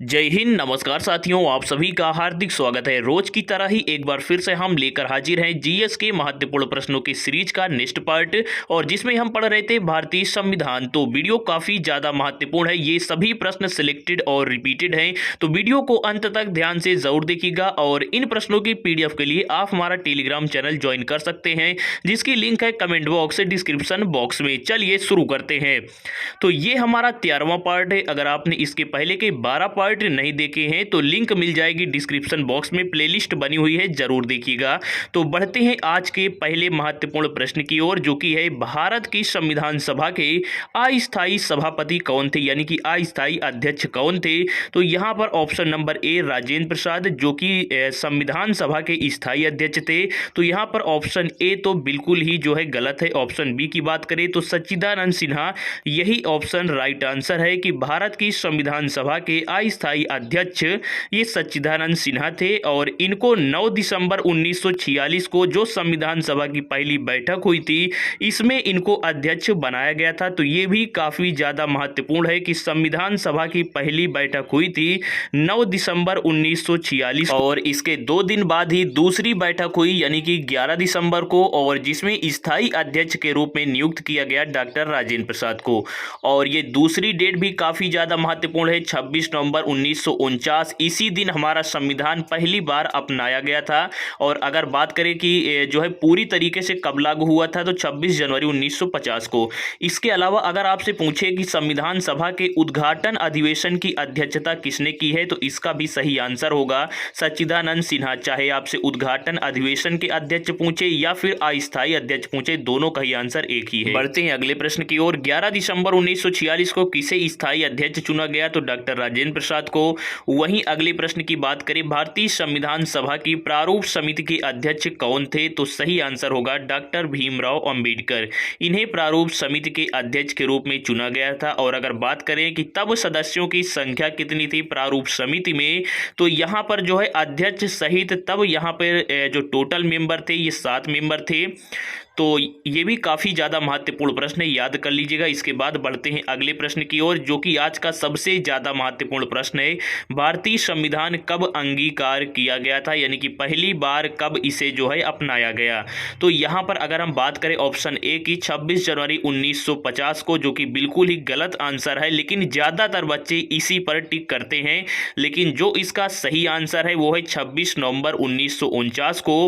जय हिंद। नमस्कार साथियों, आप सभी का हार्दिक स्वागत है। रोज की तरह ही एक बार फिर से हम लेकर हाजिर हैं जीएस के महत्वपूर्ण प्रश्नों की सीरीज का नेक्स्ट पार्ट, और जिसमें हम पढ़ रहे थे भारतीय संविधान। तो वीडियो काफी ज्यादा महत्वपूर्ण है, ये सभी प्रश्न सिलेक्टेड और रिपीटेड हैं, तो वीडियो को अंत तक ध्यान से जरूर देखिएगा। और इन प्रश्नों की पीडीएफ के लिए आप हमारा टेलीग्राम चैनल ज्वाइन कर सकते हैं, जिसकी लिंक है कमेंट बॉक्स डिस्क्रिप्शन बॉक्स में। चलिए शुरू करते हैं। तो ये हमारा 13वां पार्ट है। अगर आपने इसके पहले के 12 पार्ट नहीं देखे हैं तो लिंक मिल जाएगी डिस्क्रिप्शन बॉक्स में, प्लेलिस्ट बनी हुई है, जरूर देखिएगा। तो बढ़ते हैं आज के पहले महत्वपूर्ण प्रश्न की ओर, जो कि है भारत की संविधान सभा के अस्थायी सभापति कौन थे, यानी कि अस्थायी अध्यक्ष कौन थे। तो यहां पर option number A Rajendra Prasad, जो कि संविधान सभा के स्थायी अध्यक्ष थे। तो यहां पर ऑप्शन ए तो बिल्कुल ही जो है गलत है। ऑप्शन बी की बात करें तो सच्चिदानंद सिन्हा, यही ऑप्शन राइट आंसर है कि भारत की संविधान सभा के अस्थायी अध्यक्ष ये सच्चिदानंद सिन्हा थे। और इनको 9 दिसंबर 1946 को जो संविधान सभा की पहली बैठक हुई थी, इसमें इनको अध्यक्ष बनाया गया था। तो ये भी काफी ज्यादा महत्वपूर्ण है कि संविधान सभा की पहली बैठक हुई थी 9 दिसंबर 1946, और इसके 2 दिन बाद ही दूसरी बैठक हुई, यानी कि 11 दिसंबर को, और जिसमें स्थायी अध्यक्ष के रूप में नियुक्त किया गया डॉक्टर राजेंद्र प्रसाद को। और ये दूसरी डेट भी काफी ज्यादा महत्वपूर्ण है, 26 नवंबर 1949। इसी दिन हमारा संविधान पहली बार अपनाया गया था। और अगर बात करें कि जो है पूरी तरीके से कब लागू हुआ था, तो 26 जनवरी 1950 को। इसके अलावा अगर आपसे पूछे कि संविधान सभा के उद्घाटन अधिवेशन की अध्यक्षता किसने की है, तो इसका भी सही आंसर होगा सच्चिदानंद सिन्हा। चाहे आपसे उद्घाटन अधिवेशन के अध्यक्ष पूछे या फिर अस्थायी अध्यक्ष पूछे, दोनों का ही आंसर एक ही है। बढ़ते हैं अगले प्रश्न की ओर। 11 दिसंबर 1946 को किसे स्थायी अध्यक्ष चुना गया, तो डॉक्टर राजेंद्र प्रसाद को। वहीं अगले प्रश्न की बात करें, भारतीय संविधान सभा की प्रारूप समिति के अध्यक्ष कौन थे, तो सही आंसर होगा डॉक्टर भीमराव अंबेडकर। इन्हें प्रारूप समिति के अध्यक्ष के रूप में चुना गया था। और अगर बात करें कि तब सदस्यों की संख्या कितनी थी प्रारूप समिति में, तो यहाँ पर जो है अध्यक्ष सहित तब यहाँ पर जो टोटल मेंबर थे ये 7 मेंबर थे। तो ये भी काफ़ी ज़्यादा महत्वपूर्ण प्रश्न है, याद कर लीजिएगा। इसके बाद बढ़ते हैं अगले प्रश्न की ओर, जो कि आज का सबसे ज़्यादा महत्वपूर्ण प्रश्न है। भारतीय संविधान कब अंगीकार किया गया था, यानी कि पहली बार कब इसे जो है अपनाया गया। तो यहाँ पर अगर हम बात करें ऑप्शन ए की 26 जनवरी 1950 को, जो कि बिल्कुल ही गलत आंसर है, लेकिन ज़्यादातर बच्चे इसी पर टिक करते हैं। लेकिन जो इसका सही आंसर है वो है 26 नवंबर 1949 को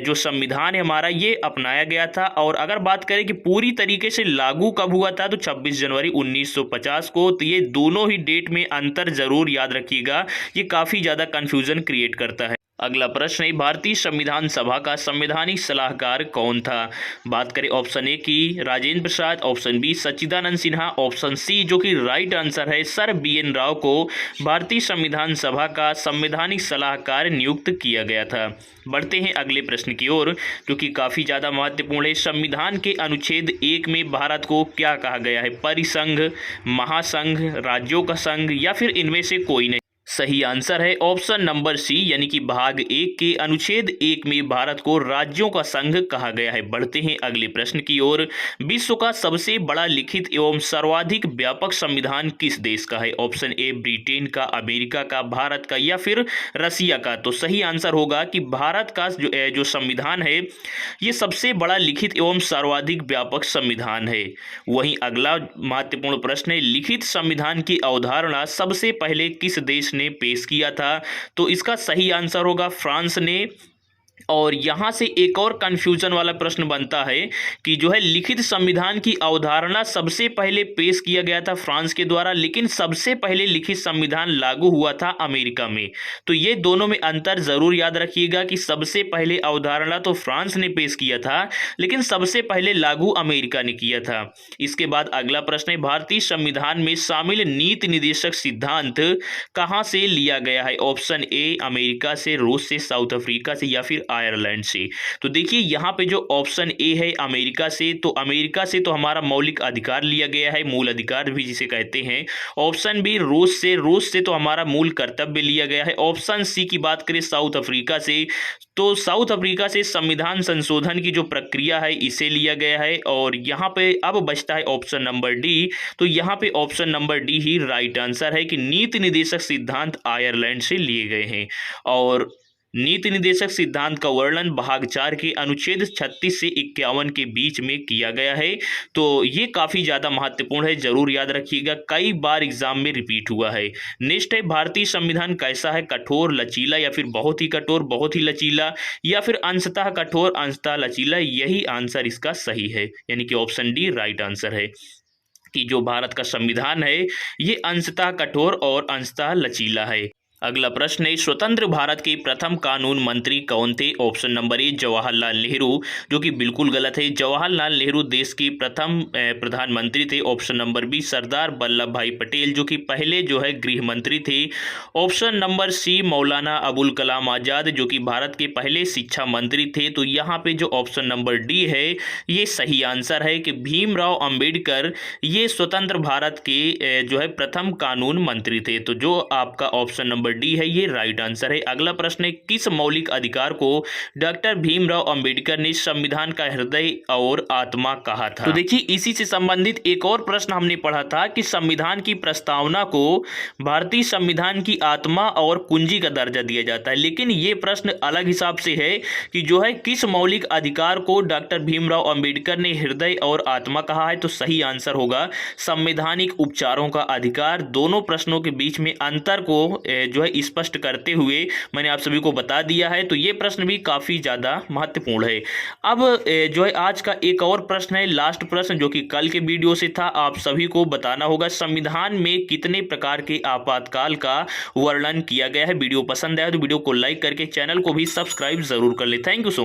जो संविधान है हमारा ये अपनाया गया था। और अगर बात करें कि पूरी तरीके से लागू कब हुआ था, तो 26 जनवरी 1950 को। तो ये दोनों ही डेट में अंतर जरूर याद रखिएगा, ये काफी ज्यादा कंफ्यूजन क्रिएट करता है। अगला प्रश्न है, भारतीय संविधान सभा का संवैधानिक सलाहकार कौन था। बात करें ऑप्शन ए की राजेंद्र प्रसाद, ऑप्शन बी सच्चिदानंद सिन्हा, ऑप्शन सी जो कि राइट आंसर है सर BN राव को भारतीय संविधान सभा का संवैधानिक सलाहकार नियुक्त किया गया था। बढ़ते हैं अगले प्रश्न की ओर, जो कि काफी ज्यादा महत्वपूर्ण है। संविधान के अनुच्छेद 1 में भारत को क्या कहा गया है, परिसंघ, महासंघ, राज्यों का संघ, या फिर इनमें से कोई नहीं। सही आंसर है ऑप्शन नंबर सी, यानी कि भाग 1 के अनुच्छेद 1 में भारत को राज्यों का संघ कहा गया है। बढ़ते हैं अगले प्रश्न की ओर, विश्व का सबसे बड़ा लिखित एवं सर्वाधिक व्यापक संविधान किस देश का है। ऑप्शन ए ब्रिटेन का, अमेरिका का, भारत का, या फिर रसिया का। तो सही आंसर होगा कि भारत का जो संविधान है ये सबसे बड़ा लिखित एवं सर्वाधिक व्यापक संविधान है। वहीं अगला महत्वपूर्ण प्रश्न है, लिखित संविधान की अवधारणा सबसे पहले किस देश ने पेश किया था। तो इसका सही आंसर होगा फ्रांस ने। और यहाँ से एक और कंफ्यूजन वाला प्रश्न बनता है कि जो है लिखित संविधान की अवधारणा सबसे पहले पेश किया गया था फ्रांस के द्वारा, लेकिन सबसे पहले लिखित संविधान लागू हुआ था अमेरिका में। तो ये दोनों में अंतर जरूर याद रखिएगा कि सबसे पहले अवधारणा तो फ्रांस ने पेश किया था, लेकिन सबसे पहले लागू अमेरिका ने किया था। इसके बाद अगला प्रश्न है, भारतीय संविधान में शामिल नीति निर्देशक सिद्धांत कहाँ से लिया गया है। ऑप्शन ए अमेरिका से, रूस से, साउथ अफ्रीका से, या फिर आयरलैंड से। तो देखिए यहाँ पे जो ऑप्शन ए है अमेरिका से, तो अमेरिका से तो हमारा मौलिक अधिकार लिया गया है, मूल अधिकार भी जिसे कहते हैं। ऑप्शन बी रूस से तो हमारा मूल कर्तव्य लिया गया है। ऑप्शन सी की बात करें साउथ अफ्रीका से, तो साउथ अफ्रीका से संविधान संशोधन की जो प्रक्रिया है इसे लिया गया है। और यहाँ पे अब बचता है ऑप्शन नंबर डी, तो यहाँ पे ऑप्शन नंबर डी ही राइट आंसर है कि नीति निदेशक सिद्धांत आयरलैंड से लिए गए हैं। और नीति निदेशक सिद्धांत का वर्णन भाग 4 के अनुच्छेद 36 से 51 के बीच में किया गया है। तो ये काफ़ी ज़्यादा महत्वपूर्ण है, जरूर याद रखिएगा, कई बार एग्जाम में रिपीट हुआ है। नेक्स्ट है भारतीय संविधान कैसा है, कठोर, लचीला या फिर बहुत ही कठोर, बहुत ही लचीला, या फिर अंशतः कठोर, अंशतः लचीला। यही आंसर इसका सही है, यानी कि ऑप्शन डी राइट आंसर है कि जो भारत का संविधान है ये अंशतः कठोर और अंशतः लचीला है। अगला प्रश्न है, स्वतंत्र भारत के प्रथम कानून मंत्री कौन थे? Option number A Jawaharlal Nehru, जो कि बिल्कुल गलत है। जवाहरलाल नेहरू देश के प्रथम प्रधानमंत्री थे। Option number B Sardar Vallabh भाई पटेल, जो कि पहले जो है गृह मंत्री थे। Option number C Maulana Abul Kalam Azad, जो कि भारत के पहले शिक्षा मंत्री थे। तो यहाँ पे जो ऑप्शन नंबर डी है ये सही आंसर है कि भीमराव अंबेडकर ये स्वतंत्र भारत के जो है प्रथम कानून मंत्री थे। तो जो आपका ऑप्शन नंबर डी है ये राइट आंसर है। अगला प्रश्न है, किस मौलिक अधिकार को डॉक्टर भीमराव अंबेडकर ने संविधान का हृदय और आत्मा कहा था? तो देखिए इसी से संबंधित एक और प्रश्न हमने पढ़ा था कि संविधान की प्रस्तावना को भारतीय संविधान की आत्मा और कुंजी का दर्जा दिया जाता है, लेकिन ये प्रश्न अलग हिसाब से है कि जो है किस मौलिक अधिकार को डॉक्टर भीमराव अंबेडकर ने हृदय और आत्मा कहा है। तो सही आंसर होगा संवैधानिक उपचारों का अधिकार। दोनों प्रश्नों के बीच में अंतर को जो है स्पष्ट करते हुए मैंने आप सभी को बता दिया है। तो ये प्रश्न भी काफी ज्यादा महत्वपूर्ण है। अब जो है आज का एक और प्रश्न है, लास्ट प्रश्न, जो कि कल के वीडियो से था। आप सभी को बताना होगा संविधान में कितने प्रकार के आपातकाल का वर्णन किया गया है। वीडियो पसंद आया तो वीडियो को लाइक करके चैनल को भी सब्सक्राइब जरूर कर ले। Thank you so much.